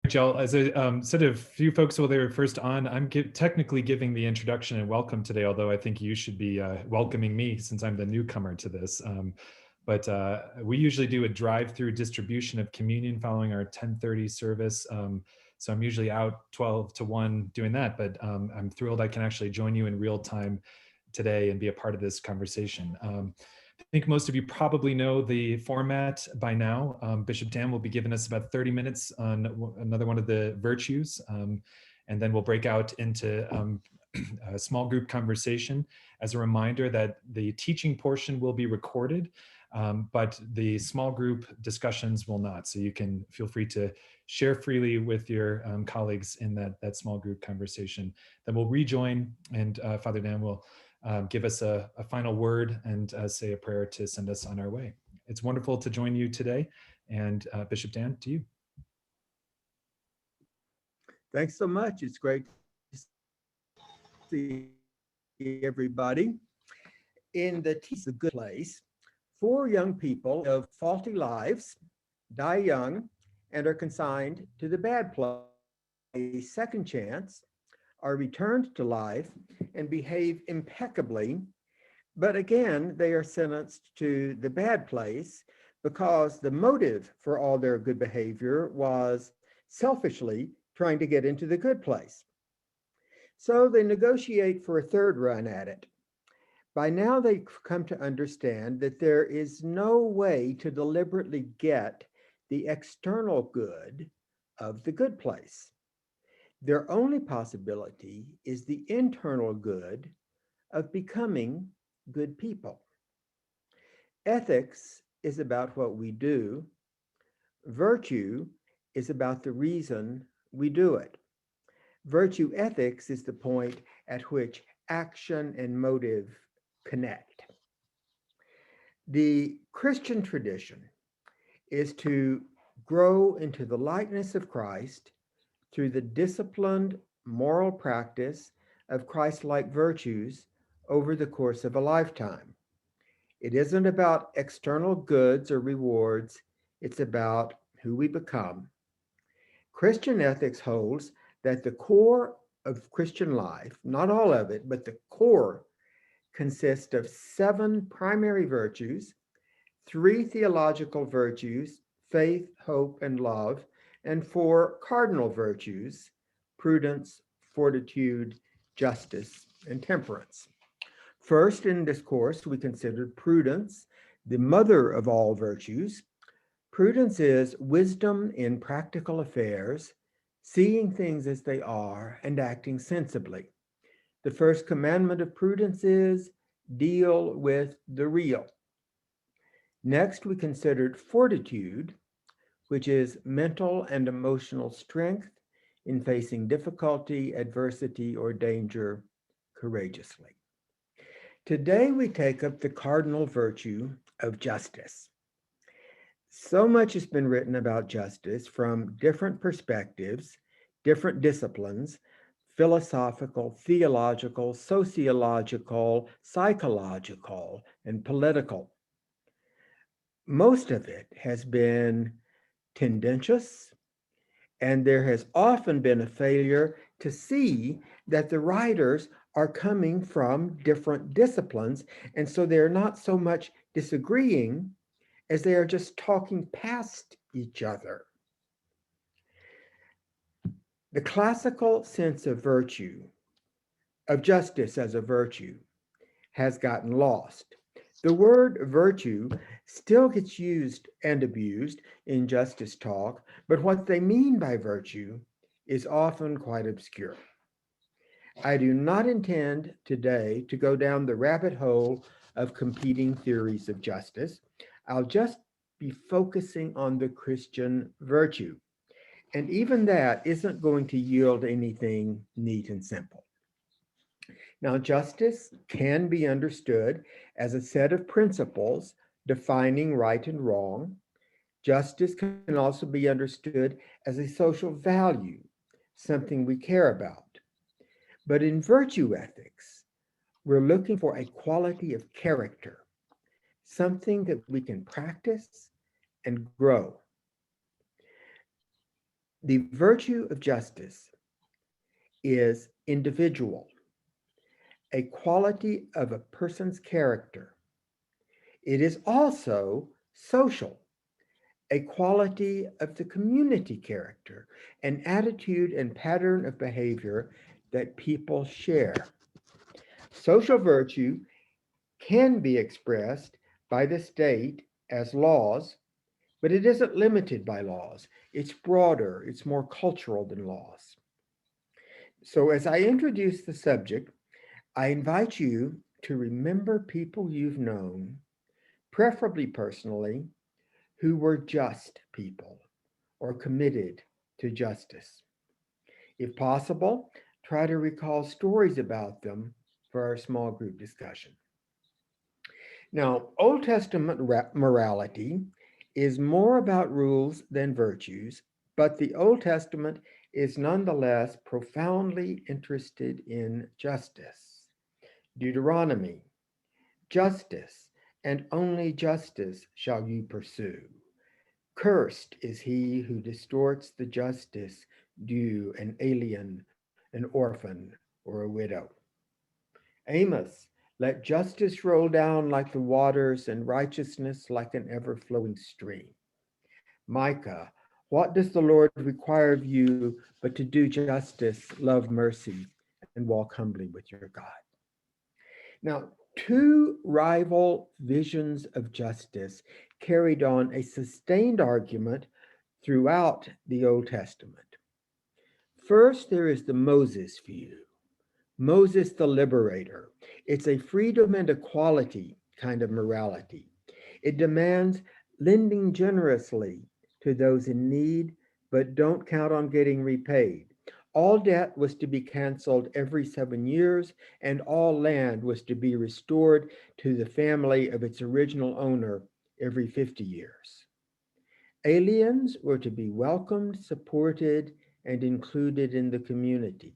Jill, as a sort of few folks who were first on, I'm technically giving the introduction and welcome today, although I think you should be welcoming me since I'm the newcomer to this. But we usually do a drive-through distribution of communion following our 10:30 service. So I'm usually out 12 to 1 doing that, but I'm thrilled I can actually join you in real time today and be a part of this conversation. I think most of you probably know the format by now. Bishop Dan will be giving us about 30 minutes on another one of the virtues, and then we'll break out into a small group conversation. As a reminder that the teaching portion will be recorded, but the small group discussions will not. So you can feel free to share freely with your colleagues in that small group conversation. Then we'll rejoin, and Father Dan will give us a final word and say a prayer to send us on our way. It's wonderful to join you today. And Bishop Dan, to you. Thanks so much. It's great to see everybody. In the Teach the Good Place, 4 young people of faulty lives die young and are consigned to the bad place. A second chance, are returned to life and behave impeccably, but again, they are sentenced to the bad place because the motive for all their good behavior was selfishly trying to get into the good place. So they negotiate for a third run at it. By now, they've come to understand that there is no way to deliberately get the external good of the good place. Their only possibility is the internal good of becoming good people. Ethics is about what we do. Virtue is about the reason we do it. Virtue ethics is the point at which action and motive connect. The Christian tradition is to grow into the likeness of Christ through the disciplined moral practice of Christ-like virtues over the course of a lifetime. It isn't about external goods or rewards, it's about who we become. Christian ethics holds that the core of Christian life, not all of it, but the core, consists of 7 primary virtues, 3 theological virtues, faith, hope, and love, and 4 cardinal virtues, prudence, fortitude, justice, and temperance. First, in this course, we considered prudence, the mother of all virtues. Prudence is wisdom in practical affairs, seeing things as they are and acting sensibly. The first commandment of prudence is deal with the real. Next, we considered fortitude, which is mental and emotional strength in facing difficulty, adversity, or danger courageously. Today, we take up the cardinal virtue of justice. So much has been written about justice from different perspectives, different disciplines, philosophical, theological, sociological, psychological, and political. Most of it has been tendentious, and there has often been a failure to see that the writers are coming from different disciplines, and so they're not so much disagreeing as they are just talking past each other. The classical sense of virtue, of justice as a virtue, has gotten lost. The word virtue still gets used and abused in justice talk, but what they mean by virtue is often quite obscure. I do not intend today to go down the rabbit hole of competing theories of justice. I'll just be focusing on the Christian virtue. And even that isn't going to yield anything neat and simple. Now, justice can be understood as a set of principles defining right and wrong. Justice can also be understood as a social value, something we care about. But in virtue ethics, we're looking for a quality of character, something that we can practice and grow. The virtue of justice is individual, a quality of a person's character. It is also social, a quality of the community character, an attitude and pattern of behavior that people share. Social virtue can be expressed by the state as laws, but it isn't limited by laws. It's broader, it's more cultural than laws. So, as I introduce the subject, I invite you to remember people you've known, preferably personally, who were just people or committed to justice. If possible, try to recall stories about them for our small group discussion. Now, Old Testament morality is more about rules than virtues, but the Old Testament is nonetheless profoundly interested in justice. Deuteronomy, justice, and only justice shall you pursue. Cursed is he who distorts the justice due an alien, an orphan, or a widow. Amos, let justice roll down like the waters and righteousness like an ever flowing stream. Micah, what does the Lord require of you but to do justice, love mercy, and walk humbly with your God? Now, two rival visions of justice carried on a sustained argument throughout the Old Testament. First, there is the Moses view. Moses the liberator. It's a freedom and equality kind of morality. It demands lending generously to those in need, but don't count on getting repaid. All debt was to be canceled every 7 years, and all land was to be restored to the family of its original owner every 50 years. Aliens were to be welcomed, supported, and included in the community.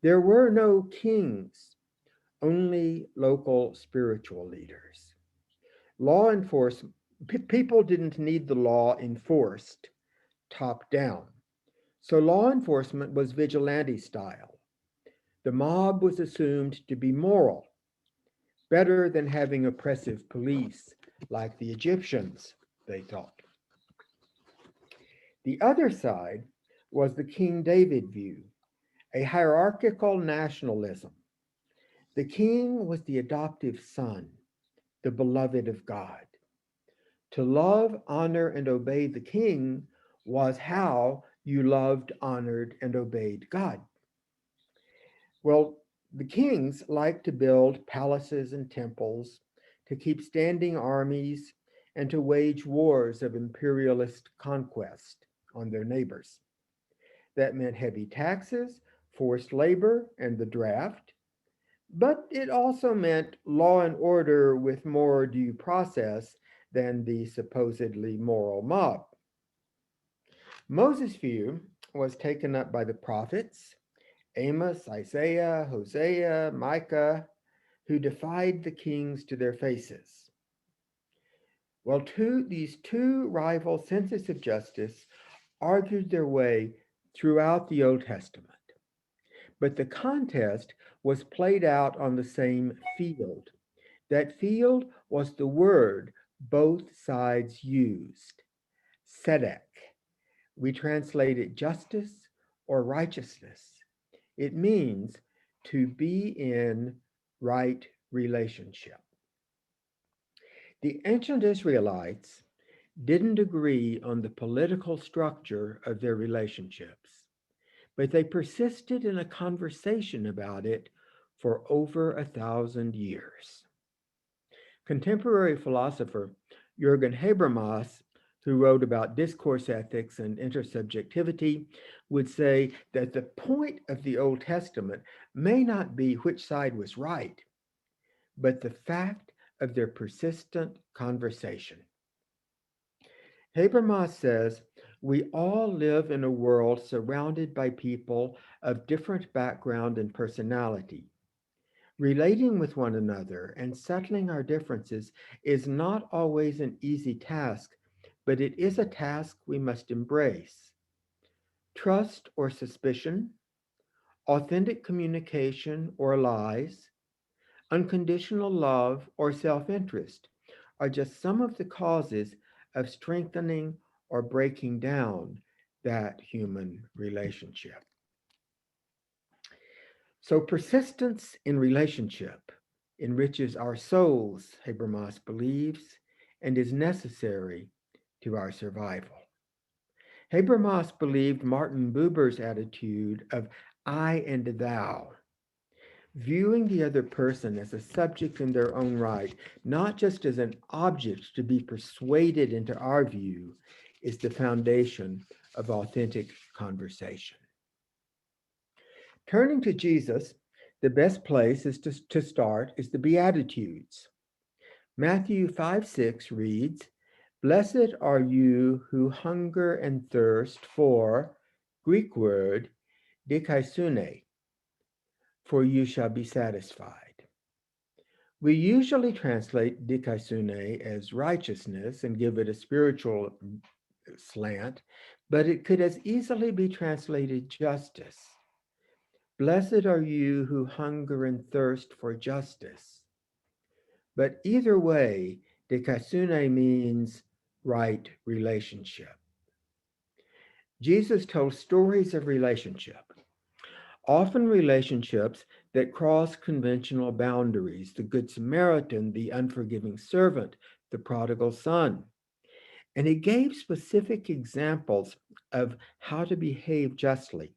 There were no kings, only local spiritual leaders. Law enforcement, people didn't need the law enforced top down. So law enforcement was vigilante style. The mob was assumed to be moral, better than having oppressive police like the Egyptians, they thought. The other side was the King David view, a hierarchical nationalism. The king was the adoptive son, the beloved of God. To love, honor, and obey the king was how you loved, honored, and obeyed God. Well, the kings liked to build palaces and temples, to keep standing armies, and to wage wars of imperialist conquest on their neighbors. That meant heavy taxes, forced labor, and the draft. But it also meant law and order with more due process than the supposedly moral mob. Moses' view was taken up by the prophets, Amos, Isaiah, Hosea, Micah, who defied the kings to their faces. Well, these two rival senses of justice argued their way throughout the Old Testament. But the contest was played out on the same field. That field was the word both sides used, tzedek. We translate it justice or righteousness. It means to be in right relationship. The ancient Israelites didn't agree on the political structure of their relationships, but they persisted in a conversation about it for over 1,000 years. Contemporary philosopher Jürgen Habermas, who wrote about discourse ethics and intersubjectivity, would say that the point of the Old Testament may not be which side was right, but the fact of their persistent conversation. Habermas says, we all live in a world surrounded by people of different background and personality. Relating with one another and settling our differences is not always an easy task, but it is a task we must embrace. trust or suspicion, authentic communication or lies, unconditional love or self-interest are just some of the causes of strengthening or breaking down that human relationship. So persistence in relationship enriches our souls, Habermas believes, and is necessary to our survival. Habermas believed Martin Buber's attitude of I and thou, viewing the other person as a subject in their own right, not just as an object to be persuaded into our view, is the foundation of authentic conversation. Turning to Jesus, the best place is to start is the Beatitudes. Matthew 5:6 reads, Blessed are you who hunger and thirst for, Greek word, dikaisune, for you shall be satisfied. We usually translate dikaisune as righteousness and give it a spiritual slant, but it could as easily be translated justice. Blessed are you who hunger and thirst for justice. But either way, dikaisune means right relationship. Jesus told stories of relationship, often relationships that cross conventional boundaries, the Good Samaritan, the unforgiving servant, the prodigal son. And he gave specific examples of how to behave justly.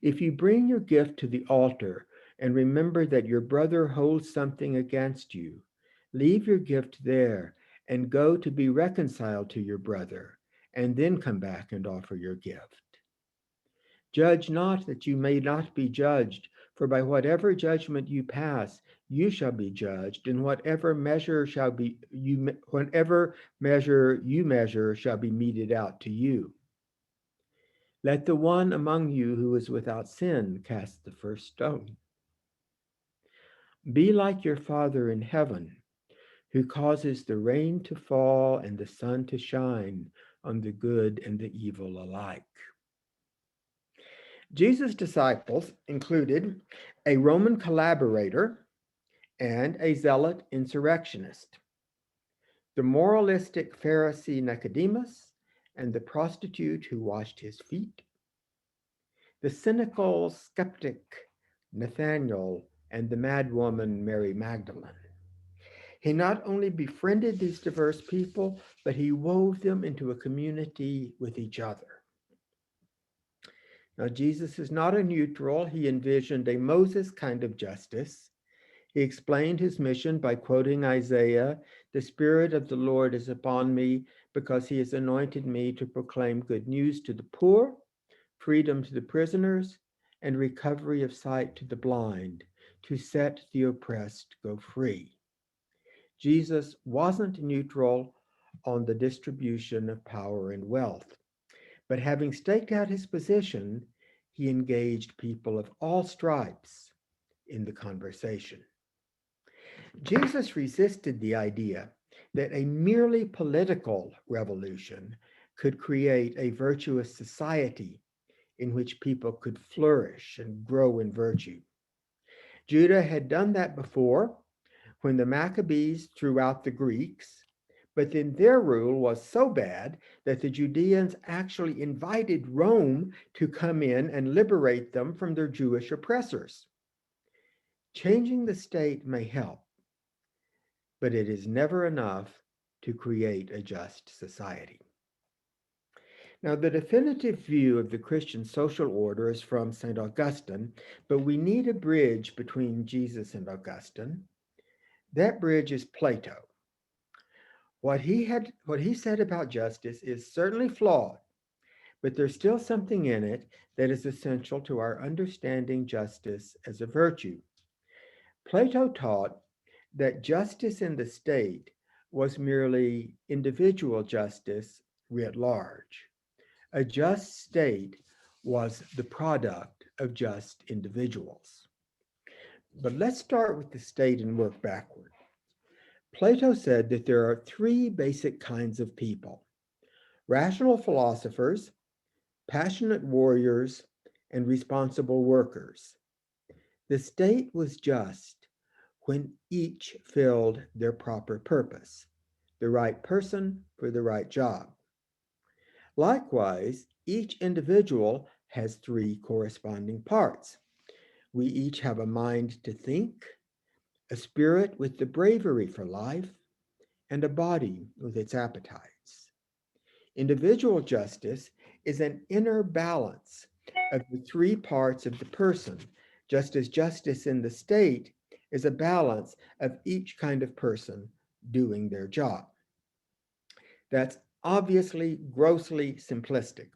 If you bring your gift to the altar and remember that your brother holds something against you, leave your gift there and go to be reconciled to your brother, and then come back and offer your gift. Judge not that you may not be judged, for by whatever judgment you pass, you shall be judged, and whatever measure you measure shall be meted out to you. Let the one among you who is without sin cast the first stone. Be like your Father in heaven, who causes the rain to fall and the sun to shine on the good and the evil alike. Jesus' disciples included a Roman collaborator and a zealot insurrectionist, the moralistic Pharisee Nicodemus and the prostitute who washed his feet, the cynical skeptic Nathanael and the madwoman Mary Magdalene. He not only befriended these diverse people, but he wove them into a community with each other. Now, Jesus is not a neutral. He envisioned a Moses kind of justice. He explained his mission by quoting Isaiah, "The Spirit of the Lord is upon me because he has anointed me to proclaim good news to the poor, freedom to the prisoners, and recovery of sight to the blind, to set the oppressed go free." Jesus wasn't neutral on the distribution of power and wealth, but having staked out his position, he engaged people of all stripes in the conversation. Jesus resisted the idea that a merely political revolution could create a virtuous society in which people could flourish and grow in virtue. Judah had done that before when the Maccabees threw out the Greeks, but then their rule was so bad that the Judeans actually invited Rome to come in and liberate them from their Jewish oppressors. Changing the state may help, but it is never enough to create a just society. Now, the definitive view of the Christian social order is from St. Augustine, but we need a bridge between Jesus and Augustine. That bridge is Plato. What he said about justice is certainly flawed, but there's still something in it that is essential to our understanding justice as a virtue. Plato taught that justice in the state was merely individual justice writ large. A just state was the product of just individuals. But let's start with the state and work backward. Plato said that there are three basic kinds of people: rational philosophers, passionate warriors, and responsible workers. The state was just when each filled their proper purpose, the right person for the right job. Likewise, each individual has three corresponding parts. We each have a mind to think, a spirit with the bravery for life, and a body with its appetites. Individual justice is an inner balance of the three parts of the person, just as justice in the state is a balance of each kind of person doing their job. That's obviously grossly simplistic.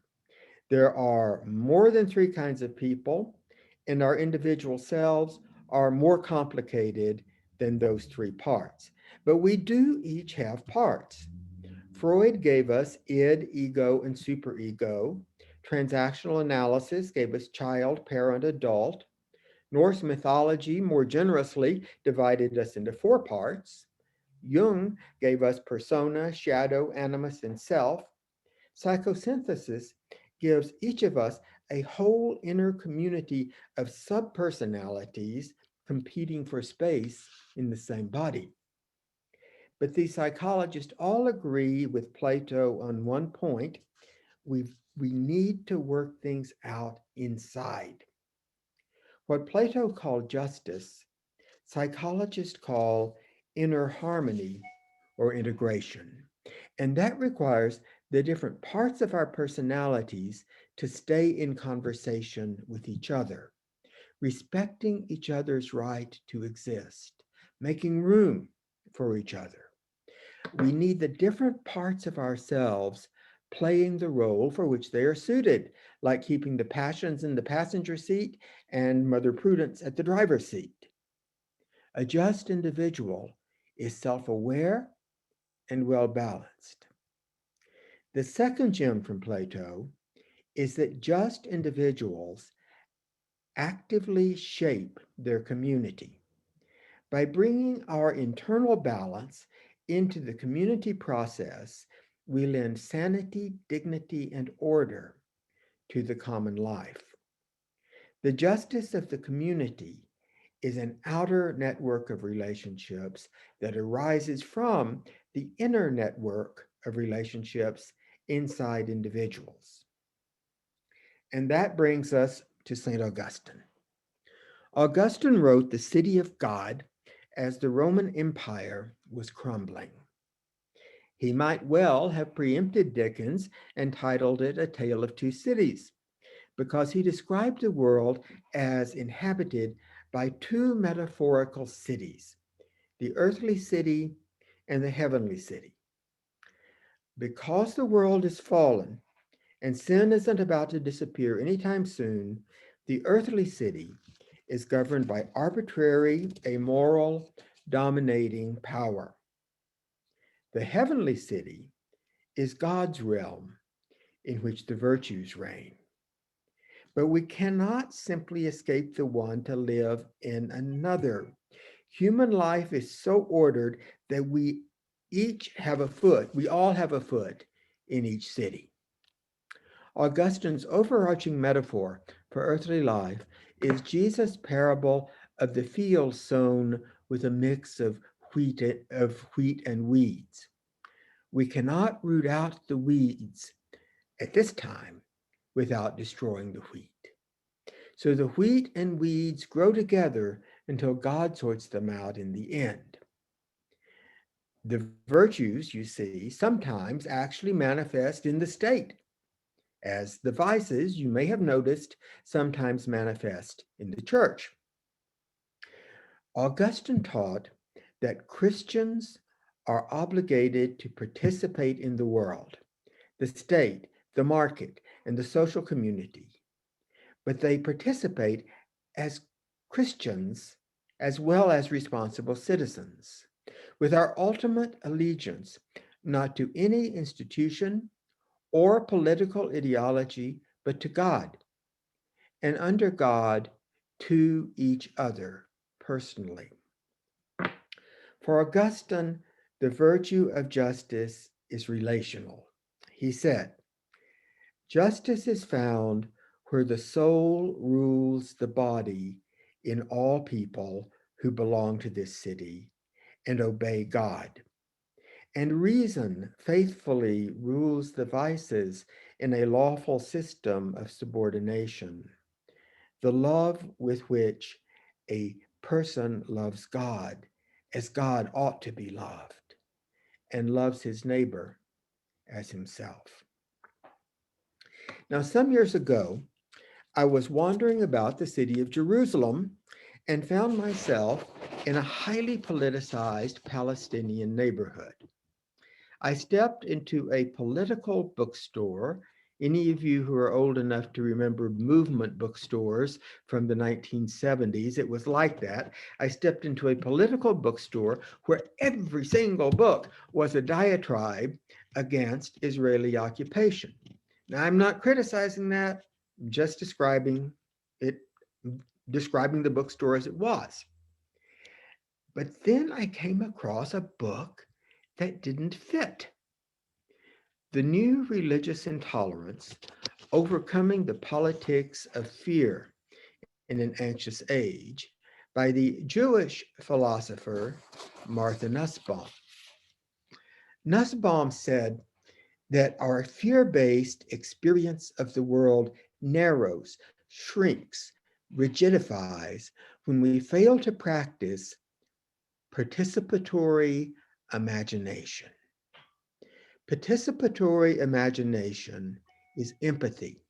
There are more than three kinds of people, and our individual selves are more complicated than those three parts. But we do each have parts. Freud gave us id, ego, and superego. Transactional analysis gave us child, parent, adult. Norse mythology more generously divided us into four parts. Jung gave us persona, shadow, animus, and self. Psychosynthesis gives each of us a whole inner community of subpersonalities competing for space in the same body. But these psychologists all agree with Plato on one point: we need to work things out inside. What Plato called justice, psychologists call inner harmony or integration. And that requires the different parts of our personalities to stay in conversation with each other, respecting each other's right to exist, making room for each other. We need the different parts of ourselves playing the role for which they are suited, like keeping the passions in the passenger seat and Mother Prudence at the driver's seat. A just individual is self-aware and well-balanced. The second gem from Plato is that just individuals actively shape their community. By bringing our internal balance into the community process, we lend sanity, dignity, and order to the common life. The justice of the community is an outer network of relationships that arises from the inner network of relationships inside individuals. And that brings us to St. Augustine. Augustine wrote The City of God as the Roman Empire was crumbling. He might well have preempted Dickens and titled it A Tale of Two Cities, because he described the world as inhabited by two metaphorical cities, the earthly city and the heavenly city. Because the world is fallen and sin isn't about to disappear anytime soon, the earthly city is governed by arbitrary, amoral, dominating power. The heavenly city is God's realm in which the virtues reign. But we cannot simply escape the one to live in another. Human life is so ordered that we all have a foot in each city. Augustine's overarching metaphor for earthly life is Jesus' parable of the field sown with a mix of wheat and weeds. We cannot root out the weeds at this time without destroying the wheat. So the wheat and weeds grow together until God sorts them out in the end. The virtues, you see, sometimes actually manifest in the state, as the vices, you may have noticed, sometimes manifest in the church. Augustine taught that Christians are obligated to participate in the world, the state, the market, and the social community. But they participate as Christians as well as responsible citizens, with our ultimate allegiance not to any institution or political ideology, but to God, and under God, to each other personally. For Augustine, the virtue of justice is relational. He said, Justice is found where the soul rules the body in all people who belong to this city and obey God. And reason faithfully rules the vices in a lawful system of subordination. The love with which a person loves God as God ought to be loved and loves his neighbor as himself. Now, some years ago, I was wandering about the city of Jerusalem and found myself in a highly politicized Palestinian neighborhood. I stepped into a political bookstore. Any of you who are old enough to remember movement bookstores from the 1970s, it was like that. I stepped into a political bookstore where every single book was a diatribe against Israeli occupation. Now, I'm not criticizing that, I'm just describing it, describing the bookstore as it was. But then I came across a book that didn't fit. The New Religious Intolerance, Overcoming the Politics of Fear in an Anxious Age, by the Jewish philosopher Martha Nussbaum. Nussbaum said that our fear-based experience of the world narrows, shrinks, rigidifies when we fail to practice participatory imagination. Participatory imagination is empathy,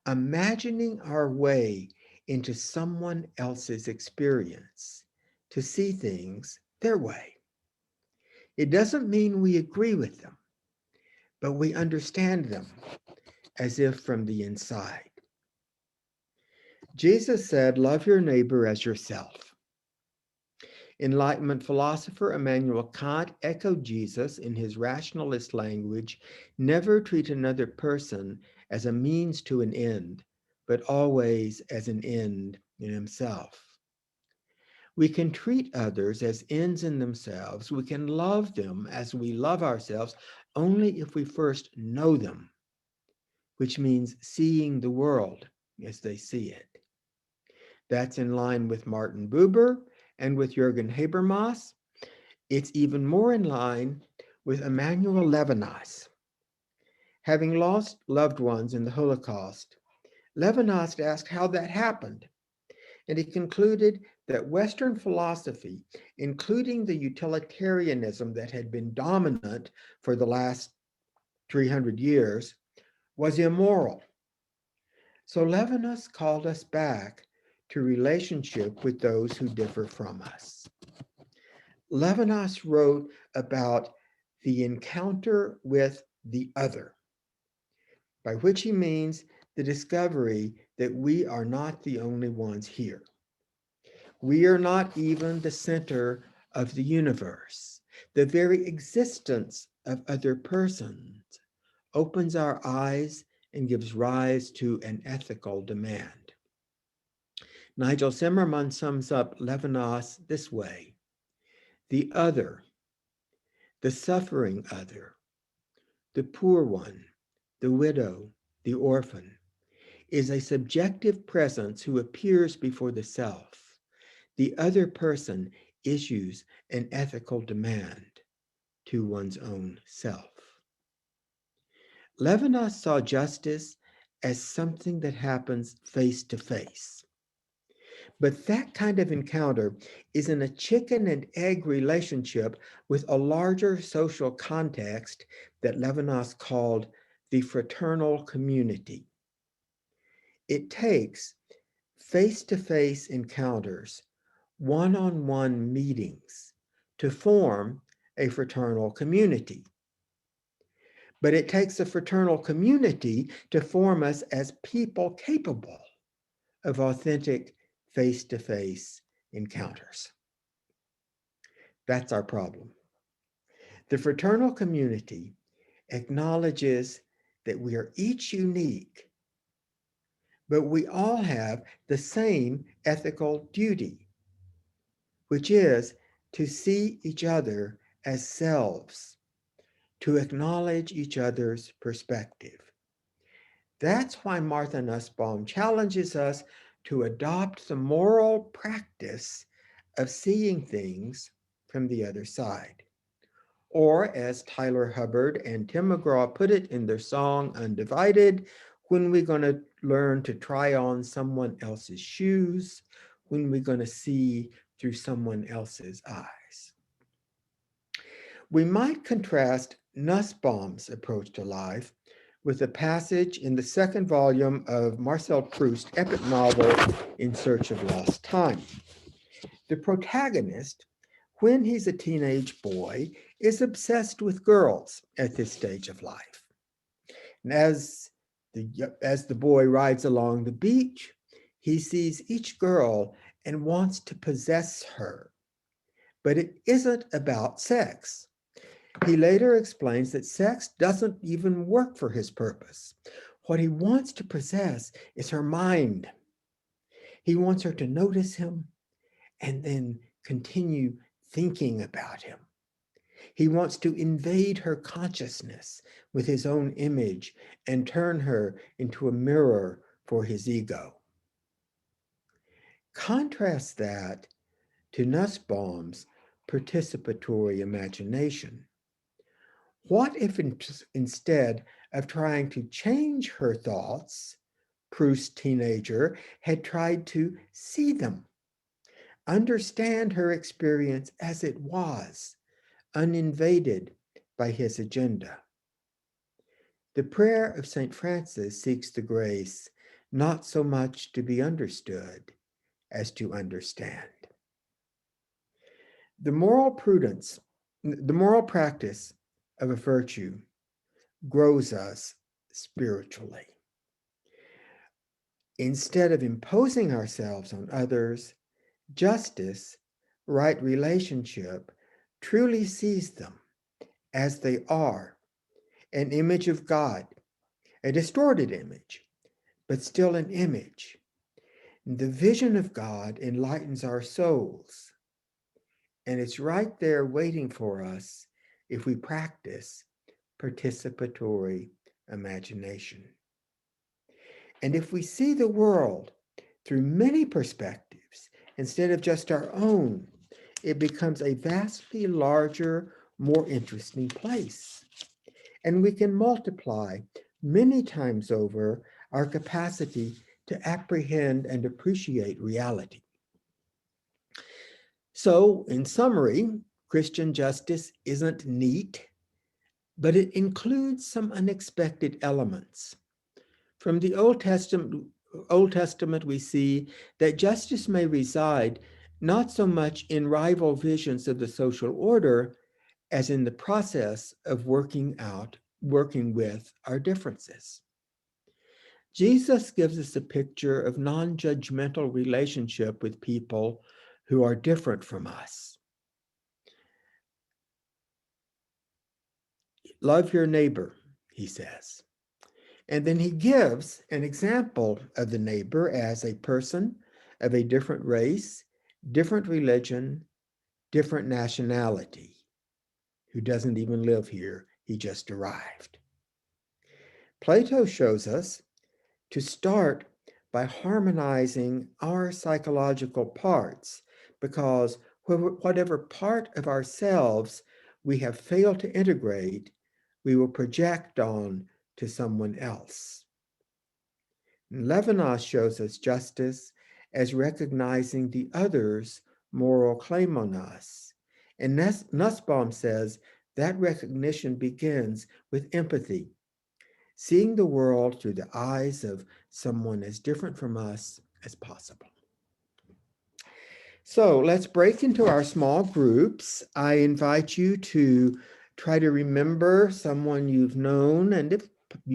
imagining our way into someone else's experience to see things their way. It doesn't mean we agree with them, but we understand them as if from the inside. Jesus said, "Love your neighbor as yourself." Enlightenment philosopher Immanuel Kant echoed Jesus in his rationalist language, "Never treat another person as a means to an end, but always as an end in himself." We can treat others as ends in themselves. We can love them as we love ourselves only if we first know them, which means seeing the world as they see it. That's in line with Martin Buber and with Jürgen Habermas. It's even more in line with Emmanuel Levinas. Having lost loved ones in the Holocaust, Levinas asked how that happened, and he concluded that Western philosophy, including the utilitarianism that had been dominant for the last 300 years, was immoral. So Levinas called us back to relationship with those who differ from us. Levinas wrote about the encounter with the other, by which he means the discovery that we are not the only ones here. We are not even the center of the universe. The very existence of other persons opens our eyes and gives rise to an ethical demand. Nigel Zimmerman sums up Levinas this way: the other, the suffering other, the poor one, the widow, the orphan, is a subjective presence who appears before the self. The other person issues an ethical demand to one's own self. Levinas saw justice as something that happens face to face. But that kind of encounter is in a chicken and egg relationship with a larger social context that Levinas called the fraternal community. It takes face-to-face encounters, one-on-one meetings to form a fraternal community. But it takes a fraternal community to form us as people capable of authentic face-to-face encounters. That's our problem. The fraternal community acknowledges that we are each unique, but we all have the same ethical duty, which is to see each other as selves, to acknowledge each other's perspective. That's why Martha Nussbaum challenges us to adopt the moral practice of seeing things from the other side. Or, as Tyler Hubbard and Tim McGraw put it in their song Undivided, when we're going to learn to try on someone else's shoes, when we're going to see through someone else's eyes. We might contrast Nussbaum's approach to life with a passage in the second volume of Marcel Proust's epic novel, In Search of Lost Time. The protagonist, when he's a teenage boy, is obsessed with girls at this stage of life. And as the boy rides along the beach, he sees each girl and wants to possess her. But it isn't about sex. He later explains that sex doesn't even work for his purpose. What he wants to possess is her mind. He wants her to notice him and then continue thinking about him. He wants to invade her consciousness with his own image and turn her into a mirror for his ego. Contrast that to Nussbaum's participatory imagination. What if instead of trying to change her thoughts, Proust's teenager had tried to see them, understand her experience as it was, uninvaded by his agenda? The prayer of St. Francis seeks the grace not so much to be understood as to understand. The moral practice of a virtue grows us spiritually. Instead of imposing ourselves on others, justice, right relationship, truly sees them as they are, an image of God, a distorted image, but still an image. The vision of God enlightens our souls, and it's right there waiting for us if we practice participatory imagination. And if we see the world through many perspectives instead of just our own, it becomes a vastly larger, more interesting place. And we can multiply many times over our capacity to apprehend and appreciate reality. So, in summary, Christian justice isn't neat, but it includes some unexpected elements. From the Old Testament, we see that justice may reside not so much in rival visions of the social order as in the process of working with our differences. Jesus gives us a picture of non-judgmental relationship with people who are different from us. Love your neighbor, he says. And then he gives an example of the neighbor as a person of a different race, different religion, different nationality, who doesn't even live here, he just arrived. Plato shows us to start by harmonizing our psychological parts, because whatever part of ourselves we have failed to integrate, we will project on to someone else. Levinas shows us justice as recognizing the other's moral claim on us. And Nussbaum says that recognition begins with empathy, seeing the world through the eyes of someone as different from us as possible. So let's break into our small groups. I invite you to try to remember someone you've known, and if